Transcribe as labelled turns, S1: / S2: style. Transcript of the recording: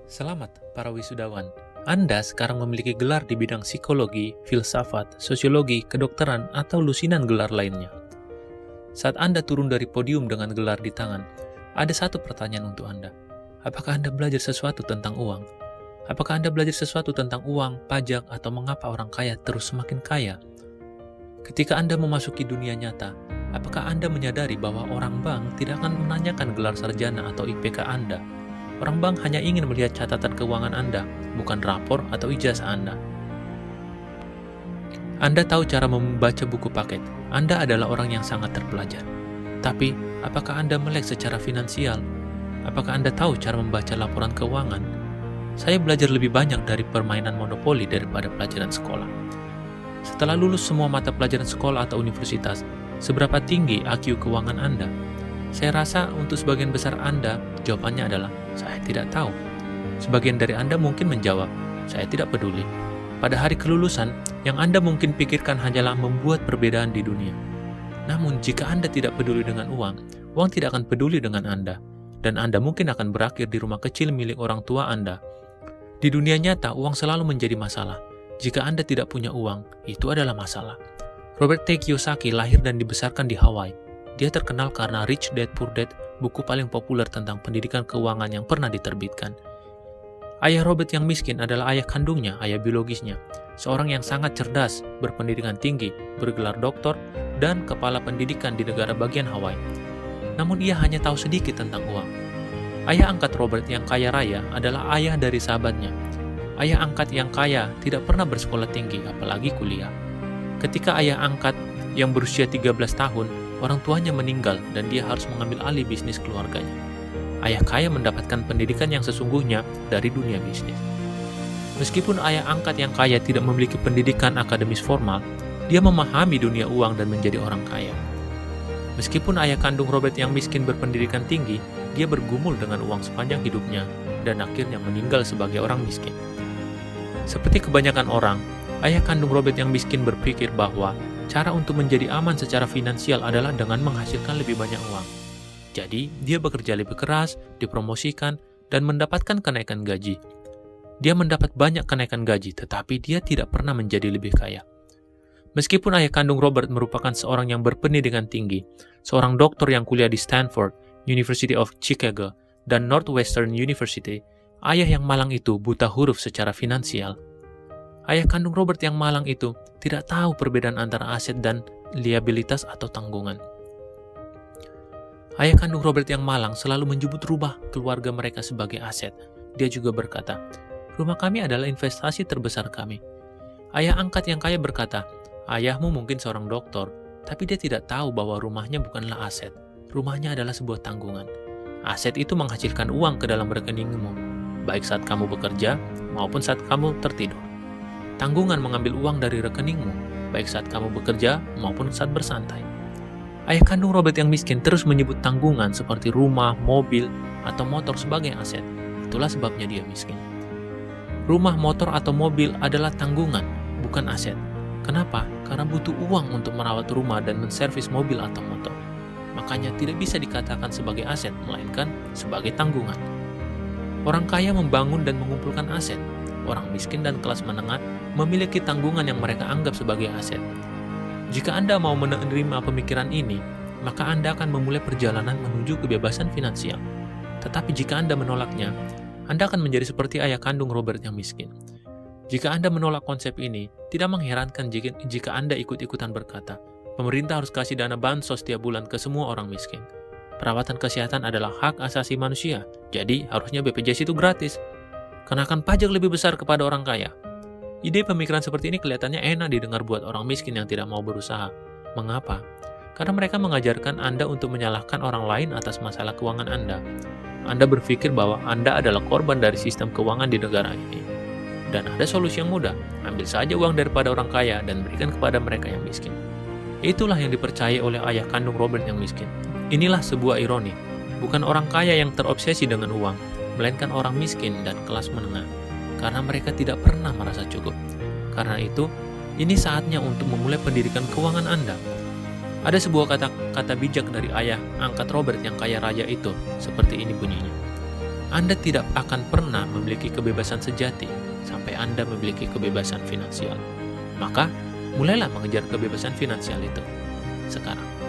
S1: Selamat para wisudawan. Anda sekarang memiliki gelar di bidang psikologi, filsafat, sosiologi, kedokteran, atau lusinan gelar lainnya. Saat Anda turun dari podium dengan gelar di tangan, ada satu pertanyaan untuk Anda. Apakah Anda belajar sesuatu tentang uang? Apakah Anda belajar sesuatu tentang uang, pajak, atau mengapa orang kaya terus semakin kaya? Ketika Anda memasuki dunia nyata, apakah Anda menyadari bahwa orang bank tidak akan menanyakan gelar sarjana atau IPK Anda? Orang bank hanya ingin melihat catatan keuangan Anda, bukan rapor atau ijazah Anda. Anda tahu cara membaca buku paket. Anda adalah orang yang sangat terpelajar. Tapi, apakah Anda melek secara finansial? Apakah Anda tahu cara membaca laporan keuangan? Saya belajar lebih banyak dari permainan monopoli daripada pelajaran sekolah. Setelah lulus semua mata pelajaran sekolah atau universitas, seberapa tinggi IQ keuangan Anda? Saya rasa untuk sebagian besar Anda, jawabannya adalah, saya tidak tahu. Sebagian dari Anda mungkin menjawab, saya tidak peduli. Pada hari kelulusan, yang Anda mungkin pikirkan hanyalah membuat perbedaan di dunia. Namun, jika Anda tidak peduli dengan uang tidak akan peduli dengan Anda. Dan Anda mungkin akan berakhir di rumah kecil milik orang tua Anda. Di dunia nyata, uang selalu menjadi masalah. Jika Anda tidak punya uang, itu adalah masalah. Robert T. Kiyosaki lahir dan dibesarkan di Hawaii. Dia terkenal karena Rich Dad Poor Dad, buku paling populer tentang pendidikan keuangan yang pernah diterbitkan. Ayah Robert yang miskin adalah ayah kandungnya, ayah biologisnya. Seorang yang sangat cerdas, berpendidikan tinggi, bergelar doktor, dan kepala pendidikan di negara bagian Hawaii. Namun ia hanya tahu sedikit tentang uang. Ayah angkat Robert yang kaya raya adalah ayah dari sahabatnya. Ayah angkat yang kaya tidak pernah bersekolah tinggi, apalagi kuliah. Ketika ayah angkat yang berusia 13 tahun, orang tuanya meninggal dan dia harus mengambil alih bisnis keluarganya. Ayah kaya mendapatkan pendidikan yang sesungguhnya dari dunia bisnis. Meskipun ayah angkat yang kaya tidak memiliki pendidikan akademis formal, dia memahami dunia uang dan menjadi orang kaya. Meskipun ayah kandung Robert yang miskin berpendidikan tinggi, dia bergumul dengan uang sepanjang hidupnya dan akhirnya meninggal sebagai orang miskin. Seperti kebanyakan orang, ayah kandung Robert yang miskin berpikir bahwa cara untuk menjadi aman secara finansial adalah dengan menghasilkan lebih banyak uang. Jadi, dia bekerja lebih keras, dipromosikan, dan mendapatkan kenaikan gaji. Dia mendapat banyak kenaikan gaji, tetapi dia tidak pernah menjadi lebih kaya. Meskipun ayah kandung Robert merupakan seorang yang berpendidikan tinggi, seorang dokter yang kuliah di Stanford, University of Chicago, dan Northwestern University, ayah yang malang itu buta huruf secara finansial. Ayah kandung Robert yang malang itu tidak tahu perbedaan antara aset dan liabilitas atau tanggungan. Ayah kandung Robert yang malang selalu menyebut rumah keluarga mereka sebagai aset. Dia juga berkata, rumah kami adalah investasi terbesar kami. Ayah angkat yang kaya berkata, ayahmu mungkin seorang doktor, tapi dia tidak tahu bahwa rumahnya bukanlah aset. Rumahnya adalah sebuah tanggungan. Aset itu menghasilkan uang ke dalam rekeningmu, baik saat kamu bekerja maupun saat kamu tertidur. Tanggungan mengambil uang dari rekeningmu, baik saat kamu bekerja maupun saat bersantai. Ayah kandung Robert yang miskin terus menyebut tanggungan seperti rumah, mobil, atau motor sebagai aset. Itulah sebabnya dia miskin. Rumah, motor, atau mobil adalah tanggungan, bukan aset. Kenapa? Karena butuh uang untuk merawat rumah dan menservis mobil atau motor. Makanya tidak bisa dikatakan sebagai aset, melainkan sebagai tanggungan. Orang kaya membangun dan mengumpulkan aset. Orang miskin dan kelas menengah memiliki tanggungan yang mereka anggap sebagai aset. Jika Anda mau menerima pemikiran ini, maka Anda akan memulai perjalanan menuju kebebasan finansial. Tetapi jika Anda menolaknya, Anda akan menjadi seperti ayah kandung Robert yang miskin. Jika Anda menolak konsep ini, tidak mengherankan jika Anda ikut-ikutan berkata, pemerintah harus kasih dana bansos setiap bulan ke semua orang miskin. Perawatan kesehatan adalah hak asasi manusia, jadi harusnya BPJS itu gratis. Kenakan pajak lebih besar kepada orang kaya. Ide pemikiran seperti ini kelihatannya enak didengar buat orang miskin yang tidak mau berusaha. Mengapa? Karena mereka mengajarkan Anda untuk menyalahkan orang lain atas masalah keuangan Anda. Anda berpikir bahwa Anda adalah korban dari sistem keuangan di negara ini. Dan ada solusi yang mudah, ambil saja uang daripada orang kaya dan berikan kepada mereka yang miskin. Itulah yang dipercayai oleh ayah kandung Robert yang miskin. Inilah sebuah ironi. Bukan orang kaya yang terobsesi dengan uang, melainkan orang miskin dan kelas menengah. Karena mereka tidak pernah merasa cukup. Karena itu, ini saatnya untuk memulai pendidikan keuangan Anda. Ada sebuah kata bijak dari ayah angkat Robert yang kaya raya itu, seperti ini bunyinya. Anda tidak akan pernah memiliki kebebasan sejati sampai Anda memiliki kebebasan finansial. Maka, mulailah mengejar kebebasan finansial itu sekarang.